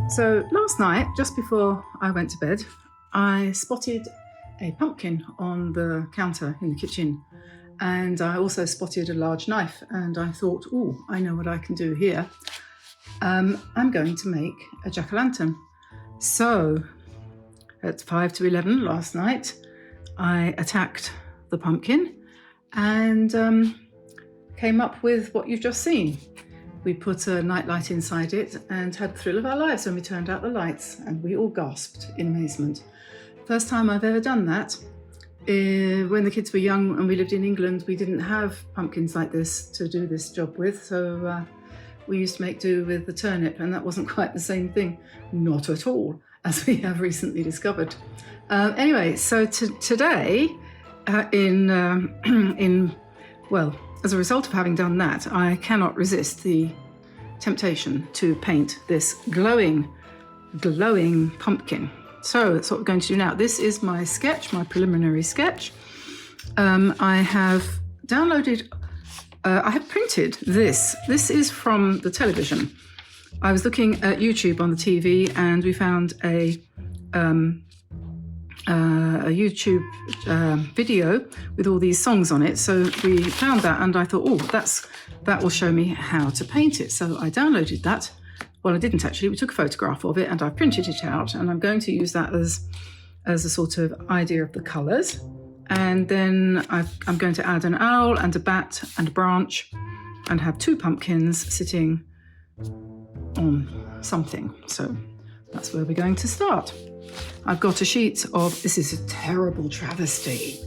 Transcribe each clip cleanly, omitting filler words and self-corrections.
So last night, just before I went to bed, I spotted a pumpkin on the counter in the kitchen, and I also spotted a large knife, and I thought, oh, I know what I can do here. I'm going to make a jack-o'-lantern. So at 5 to 11 last night, I attacked the pumpkin and came up with what you've just seen. We put a nightlight inside it and had the thrill of our lives when we turned out the lights, and we all gasped in amazement. First time I've ever done that. When the kids were young and we lived in England, we didn't have pumpkins like this to do this job with, so we used to make do with the turnip, and that wasn't quite the same thing. Not at all, as we have recently discovered. Anyway, so today, well, as a result of having done that, I cannot resist the temptation to paint this glowing pumpkin. So that's what we're going to do now. This is my sketch, my preliminary sketch. I have downloaded, I have printed this. This is from the television. I was looking at YouTube on the TV, and we found a YouTube video with all these songs on it. So we found that, and I thought, oh, that will show me how to paint it. So I downloaded that. Well, I didn't actually. We took a photograph of it, and I printed it out, and I'm going to use that as a sort of idea of the colours. And then I'm going to add an owl and a bat and a branch, and have two pumpkins sitting on something. So that's where we're going to start. I've got a sheet of, this is a terrible travesty.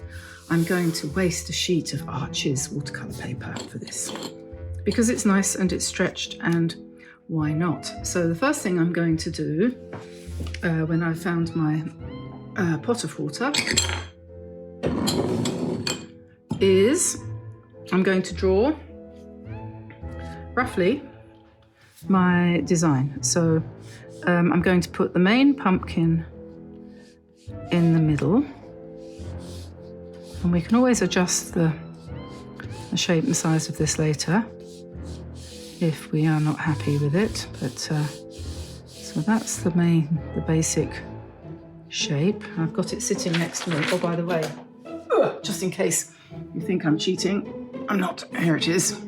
I'm going to waste a sheet of Archie's watercolour paper for this because it's nice and it's stretched, and why not? So the first thing I'm going to do when I've found my pot of water is I'm going to draw roughly my design. So I'm going to put the main pumpkin in the middle, and we can always adjust the shape and size of this later if we are not happy with it. But so that's the basic shape. I've got it sitting next to me. Oh, by the way, just in case you think I'm cheating, I'm not. Here it is.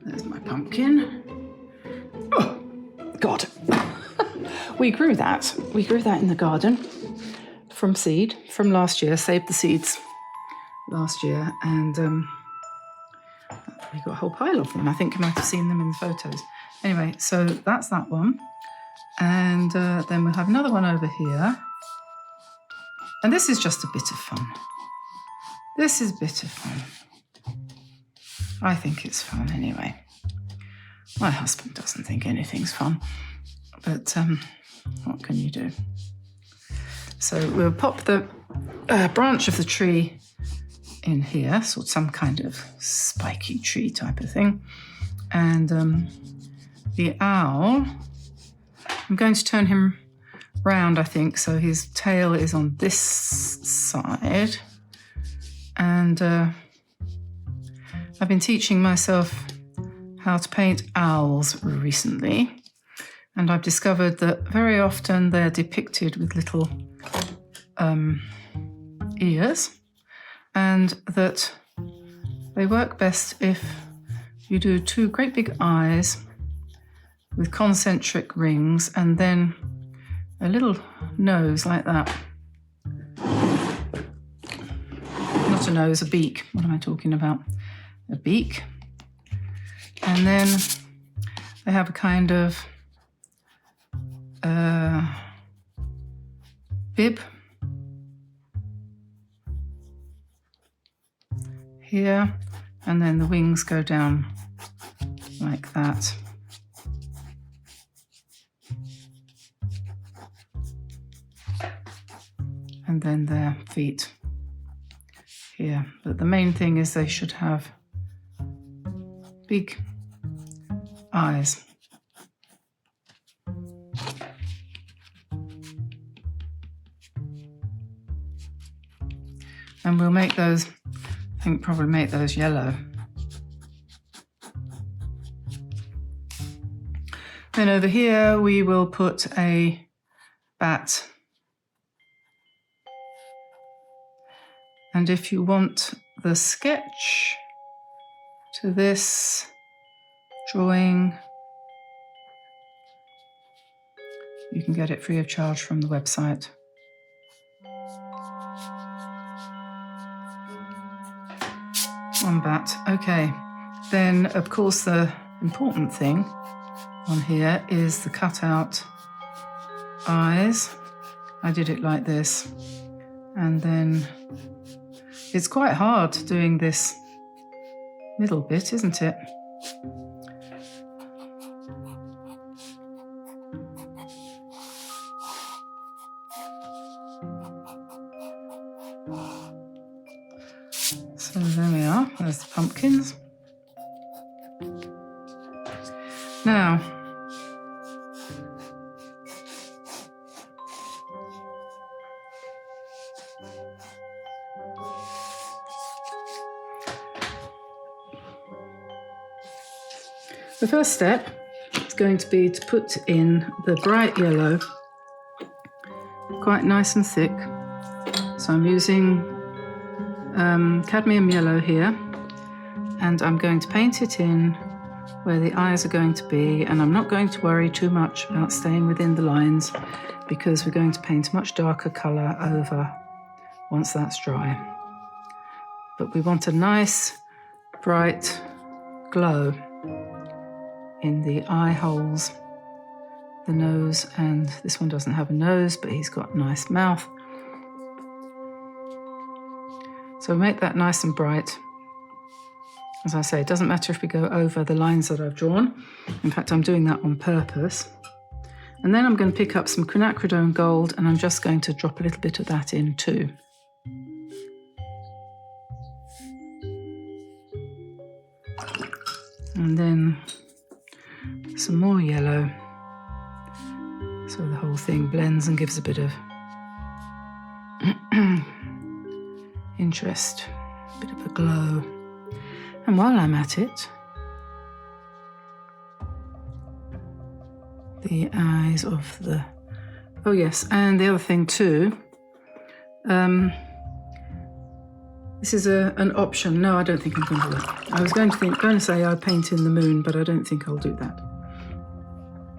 There's my pumpkin. Oh, God. We grew that in the garden from seed from last year. Saved the seeds last year, and we got a whole pile of them. I think you might have seen them in the photos. Anyway, so that's that one, and then we'll have another one over here, and this is just a bit of fun. This is a bit of fun. I think it's fun anyway. My husband doesn't think anything's fun, but what can you do? So we'll pop the branch of the tree in here, sort of some kind of spiky tree type of thing. And the owl, I'm going to turn him round, I think, so his tail is on this side. And I've been teaching myself how to paint owls recently, and I've discovered that very often they're depicted with little ears, and that they work best if you do two great big eyes with concentric rings, and then a little nose like that. Not a nose, a beak. What am I talking about? A beak. And then they have a kind of bib here, and then the wings go down like that. And then their feet here. But the main thing is they should have big eyes. And we'll make those, I think probably make those yellow. Then over here we will put a bat. And if you want the sketch to this drawing, you can get it free of charge from the website. One bat, okay. Then of course the important thing on here is the cutout eyes. I did it like this, and then it's quite hard doing this middle bit, isn't it? So there we are, there's the pumpkins. Now, the first step is going to be to put in the bright yellow, quite nice and thick. So I'm using cadmium yellow here, and I'm going to paint it in where the eyes are going to be, and I'm not going to worry too much about staying within the lines because we're going to paint a much darker colour over once that's dry. But we want a nice bright glow in the eye holes, the nose, and this one doesn't have a nose, but he's got a nice mouth. So make that nice and bright. As I say, it doesn't matter if we go over the lines that I've drawn. In fact, I'm doing that on purpose. And then I'm going to pick up some quinacridone gold, and I'm just going to drop a little bit of that in too. And then some more yellow, so the whole thing blends and gives a bit of interest, a bit of a glow. And while I'm at it, the eyes of the... Oh yes, and the other thing too, this is an option. No, I don't think I'm going to do that. I was going to say I'll paint in the moon, but I don't think I'll do that.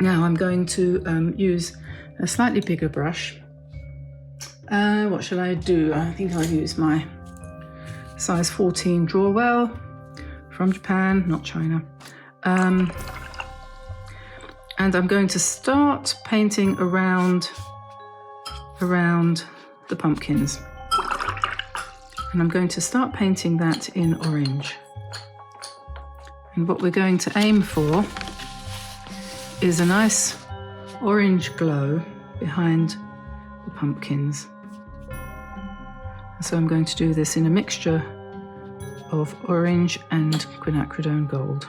Now I'm going to use a slightly bigger brush. What shall I do? I think I'll use my size 14 DRAWELL from Japan, not China. And I'm going to start painting around the pumpkins. And I'm going to start painting that in orange. And what we're going to aim for is a nice orange glow behind the pumpkins. So I'm going to do this in a mixture of orange and quinacridone gold.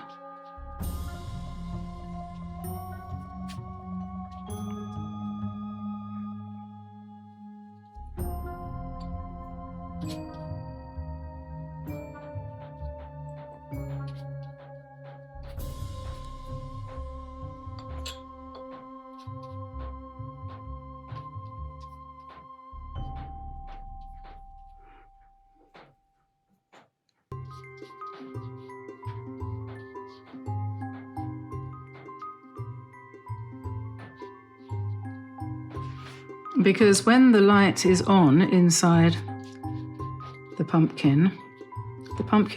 Because when the light is on inside the pumpkin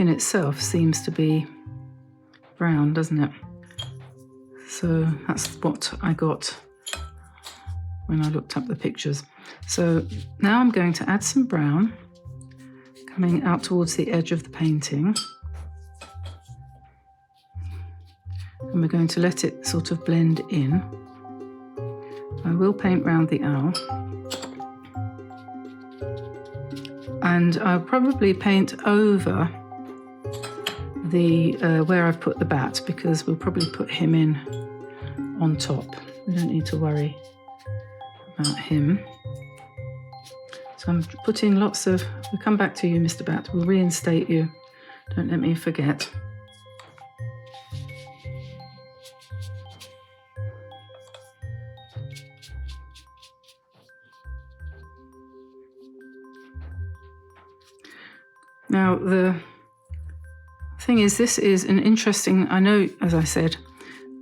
itself seems to be brown, doesn't it? So that's what I got when I looked up the pictures. So now I'm going to add some brown coming out towards the edge of the painting. And we're going to let it sort of blend in. I will paint round the owl. And I'll probably paint over the where I've put the bat, because we'll probably put him in on top. We don't need to worry about him. So I'm putting lots of... We'll come back to you, Mr. Bat. We'll reinstate you. Don't let me forget. Now, the thing is, this is an interesting, I know, as I said,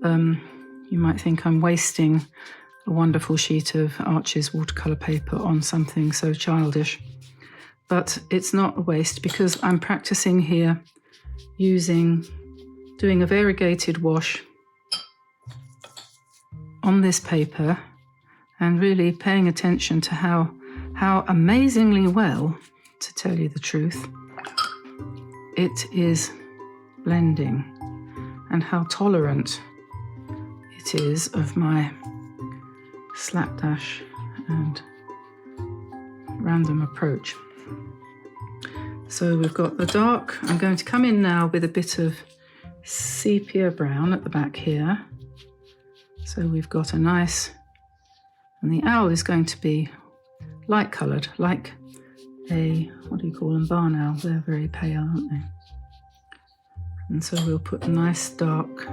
you might think I'm wasting a wonderful sheet of Archie's watercolour paper on something so childish, but it's not a waste because I'm practicing here doing a variegated wash on this paper and really paying attention to how amazingly well, to tell you the truth, it is blending and how tolerant it is of my slapdash and random approach. So we've got the dark. I'm going to come in now with a bit of sepia brown at the back here. So we've got a nice, and the owl is going to be light coloured, like a, what do you call them, barn owl. They're very pale, aren't they? And so we'll put a nice dark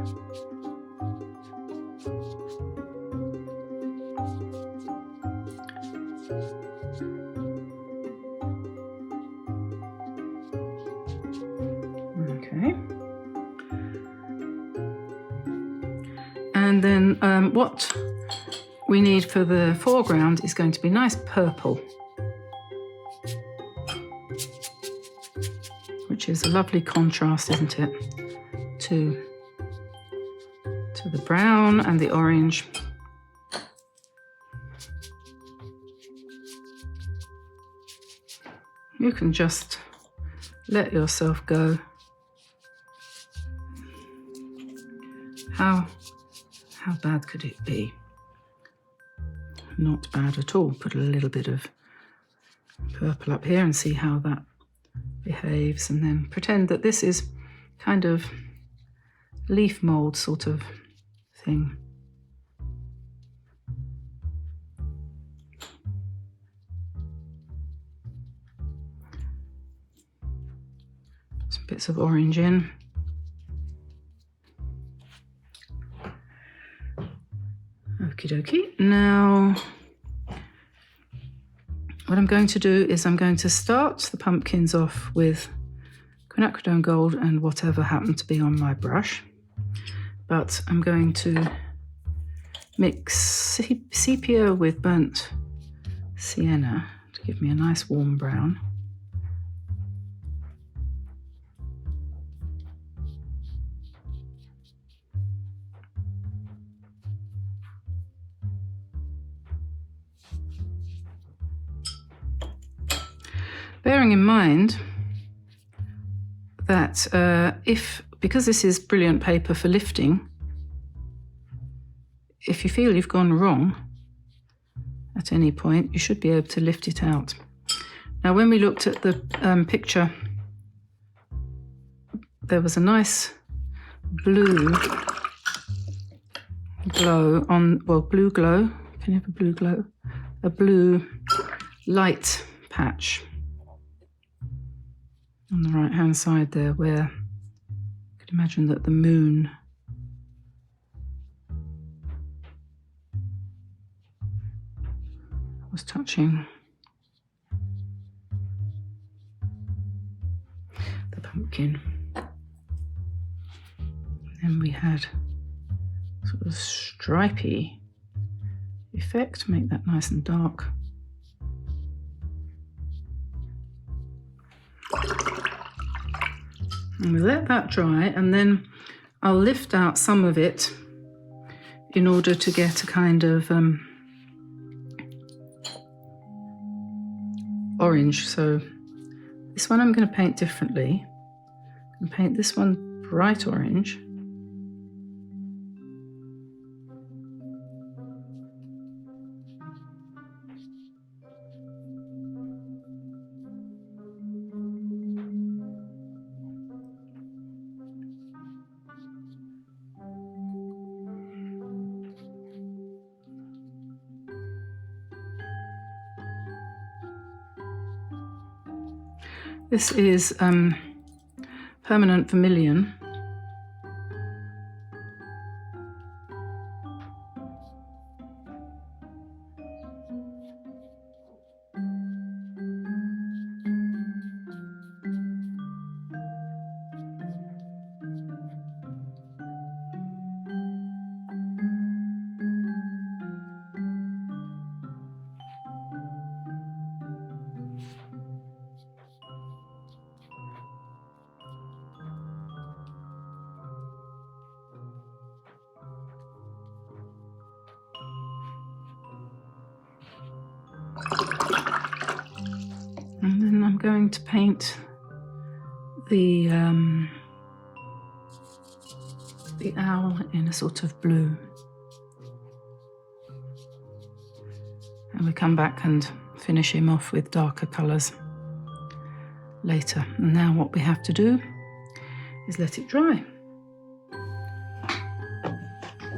and then what we need for the foreground is going to be nice purple, which is a lovely contrast, isn't it, to the brown and the orange. You can just let yourself go. How bad could it be? Not bad at all. Put a little bit of purple up here and see how that behaves, and then pretend that this is kind of leaf mold sort of thing. Some bits of orange in. Okie dokie. Now, what I'm going to do is I'm going to start the pumpkins off with quinacridone gold and whatever happened to be on my brush. But I'm going to mix sepia with burnt sienna to give me a nice warm brown. Bearing in mind that because this is brilliant paper for lifting, if you feel you've gone wrong at any point, you should be able to lift it out. Now, when we looked at the picture, there was a nice blue glow on, well, blue glow, can you have a blue glow? A blue light patch on the right hand side there, where you could imagine that the moon was touching the pumpkin. And then we had sort of stripy effect to make that nice and dark. And we'll let that dry, and then I'll lift out some of it in order to get a kind of orange. So this one I'm going to paint differently. I'm going to paint this one bright orange. This is permanent vermilion. going to paint the owl in a sort of blue. And we come back and finish him off with darker colours later. And now what we have to do is let it dry.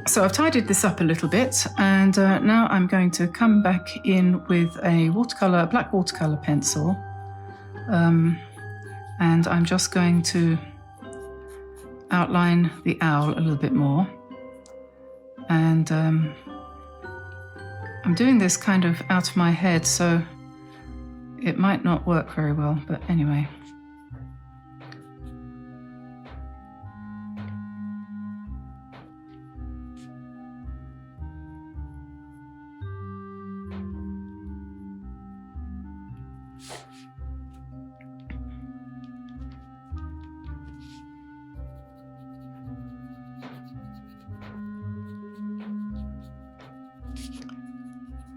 So I've tidied this up a little bit, and now I'm going to come back in with a watercolour, black watercolour pencil, and I'm just going to outline the owl a little bit more. And I'm doing this kind of out of my head, so it might not work very well, but anyway.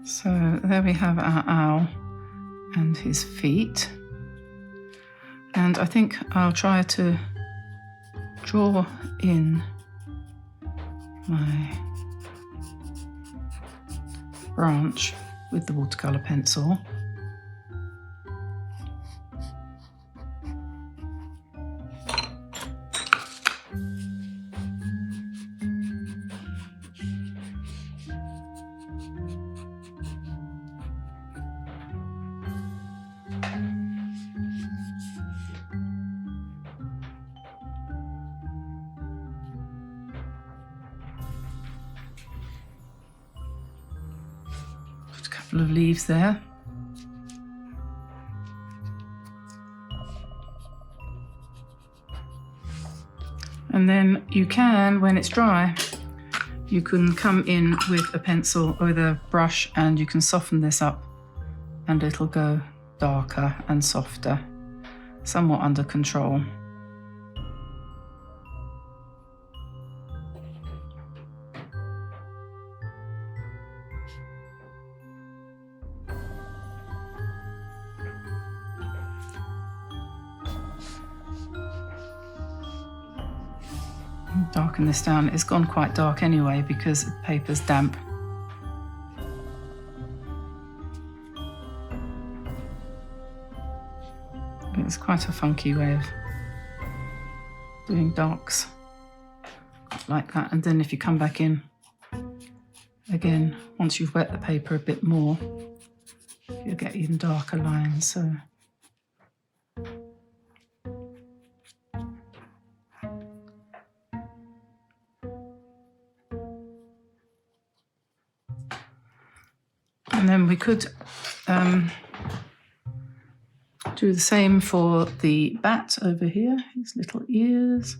So there we have our owl and his feet. And I think I'll try to draw in my branch with the watercolour pencil. Of leaves there. And then you can, when it's dry, you can come in with a pencil or with a brush and you can soften this up and it'll go darker and softer, somewhat under control. Darken this down. It's gone quite dark anyway because the paper's damp. It's quite a funky way of doing darks like that. And then if you come back in again, once you've wet the paper a bit more, you'll get even darker lines. So and then we could do the same for the bat over here, his little ears.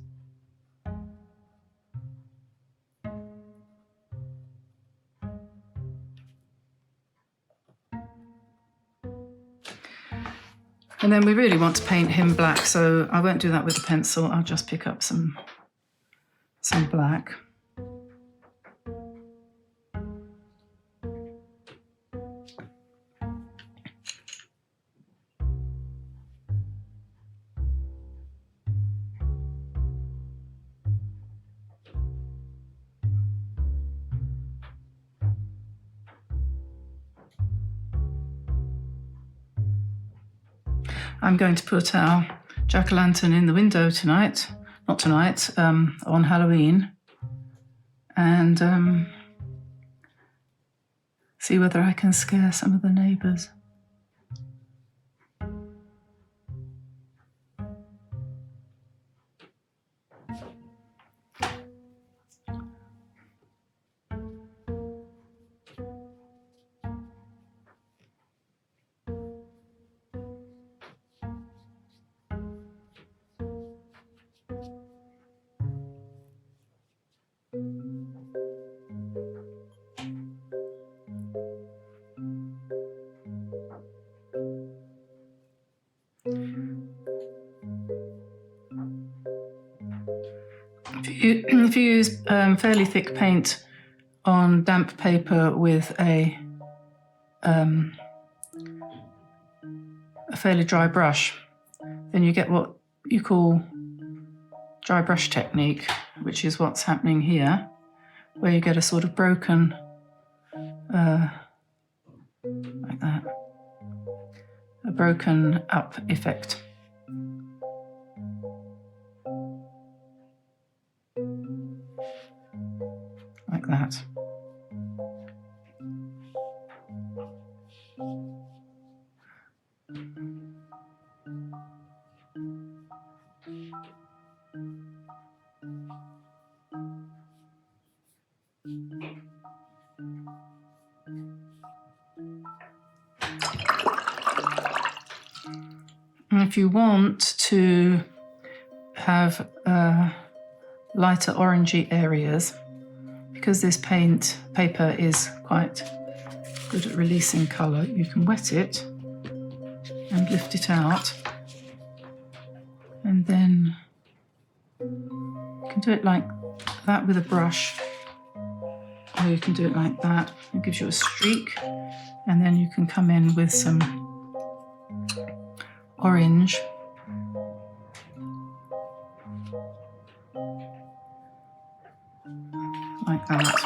And then we really want to paint him black, so I won't do that with a pencil. I'll just pick up some black. I'm going to put our jack-o'-lantern in the window tonight, not tonight, on Halloween, and see whether I can scare some of the neighbours. If you use fairly thick paint on damp paper with a fairly dry brush, then you get what you call dry brush technique, which is what's happening here, where you get a sort of broken, like that, a broken up effect. Like that. And if you want to have lighter orangey areas, because this paper is quite good at releasing colour, you can wet it and lift it out, and then you can do it like that with a brush, or you can do it like that. It gives you a streak, and then you can come in with some orange. Like that.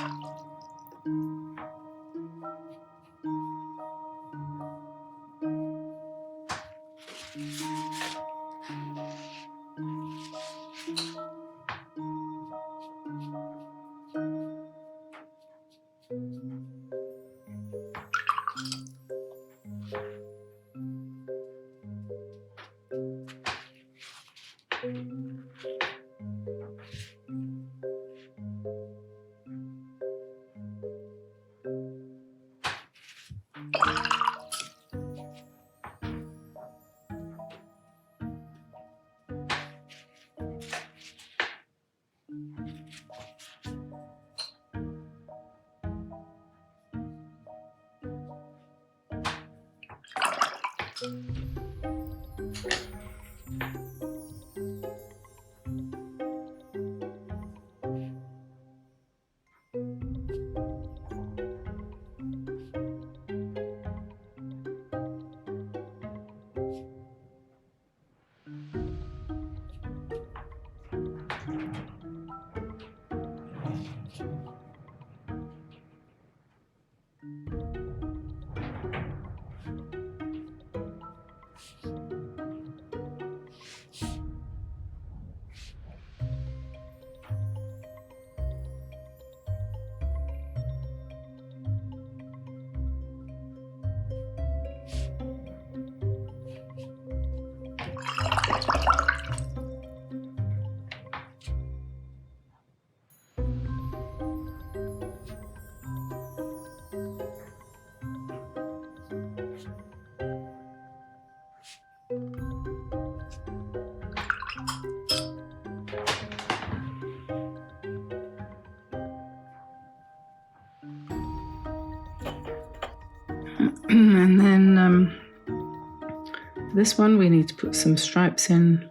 And then for this one we need to put some stripes in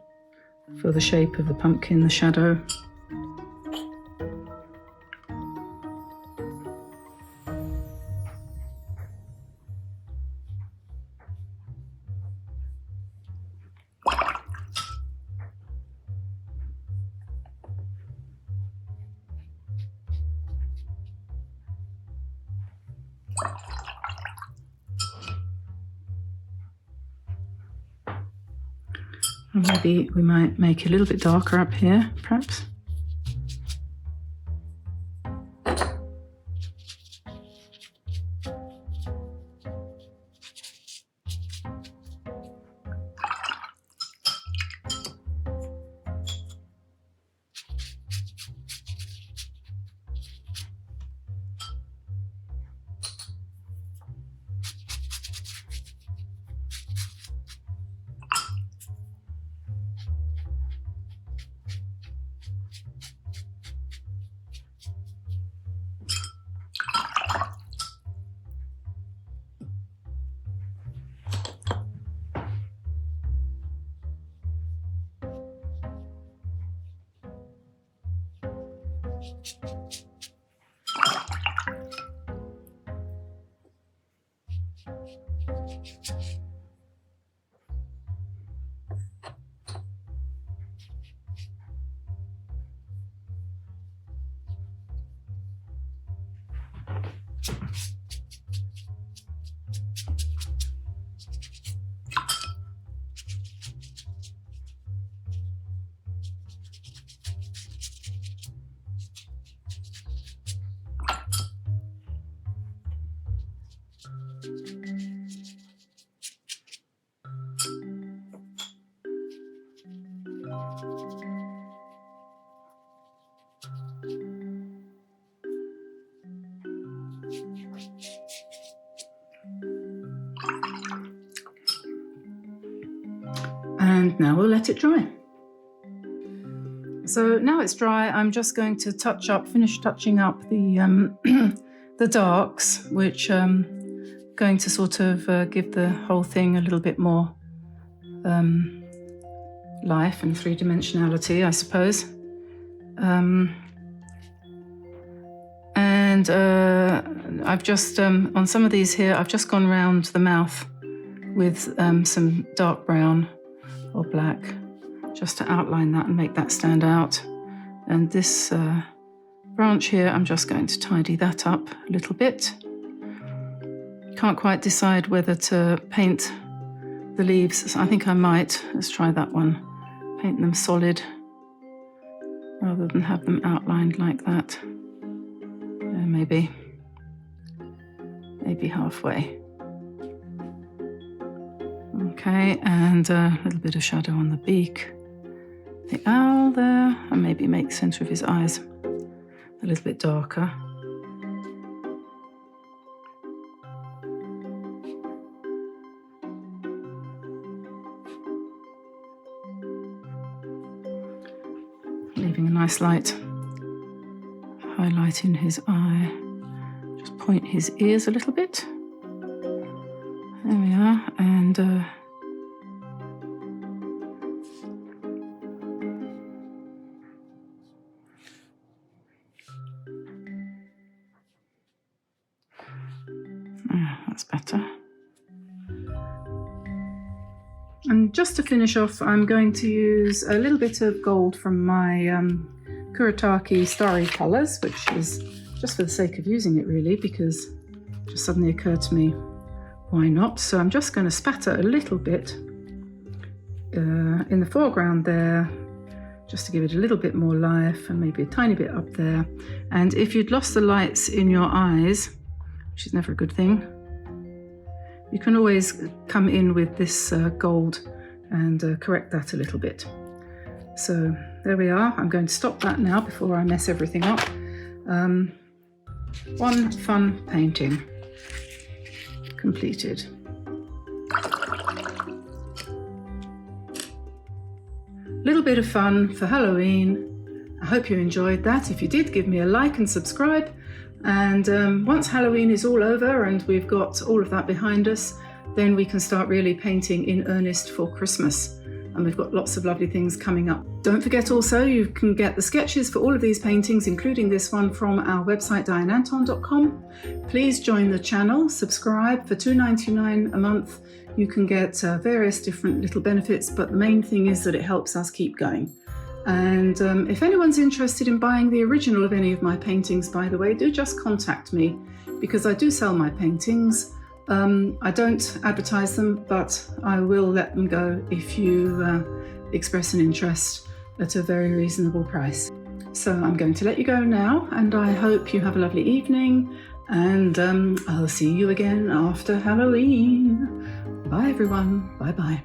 for the shape of the pumpkin, the shadow. And maybe we might make it a little bit darker up here, perhaps. And now we'll let it dry. So now it's dry, I'm just going to finish touching up the the darks, which going to sort of give the whole thing a little bit more life and three-dimensionality, I suppose. And I've just, on some of these here, I've just gone round the mouth with some dark brown or black, just to outline that and make that stand out. And this branch here, I'm just going to tidy that up a little bit. Can't quite decide whether to paint the leaves. I think I might. Let's try that one. Paint them solid rather than have them outlined like that. Maybe halfway. Okay, and a little bit of shadow on the beak, the owl there, and maybe make the centre of his eyes a little bit darker. Leaving a nice light highlight in his eye. Just point his ears a little bit. There we are, and that's better. And just to finish off, I'm going to use a little bit of gold from my Kuretake Starry Colours, which is just for the sake of using it really, because it just suddenly occurred to me, why not? So I'm just going to spatter a little bit in the foreground there, just to give it a little bit more life, and maybe a tiny bit up there. And if you'd lost the lights in your eyes, which is never a good thing, you can always come in with this gold and correct that a little bit. So there we are. I'm going to stop that now before I mess everything up. One fun painting completed. Little bit of fun for Halloween. I hope you enjoyed that. If you did, give me a like and subscribe. And once Halloween is all over and we've got all of that behind us, then we can start really painting in earnest for Christmas. And we've got lots of lovely things coming up. Don't forget also, you can get the sketches for all of these paintings, including this one, from our website, DianeAntone.com. Please join the channel, subscribe. For $2.99 a month. You can get various different little benefits, but the main thing is that it helps us keep going. And if anyone's interested in buying the original of any of my paintings, by the way, do just contact me, because I do sell my paintings. I don't advertise them, but I will let them go if you express an interest at a very reasonable price. So I'm going to let you go now, and I hope you have a lovely evening, and I'll see you again after Halloween. Bye everyone. Bye bye.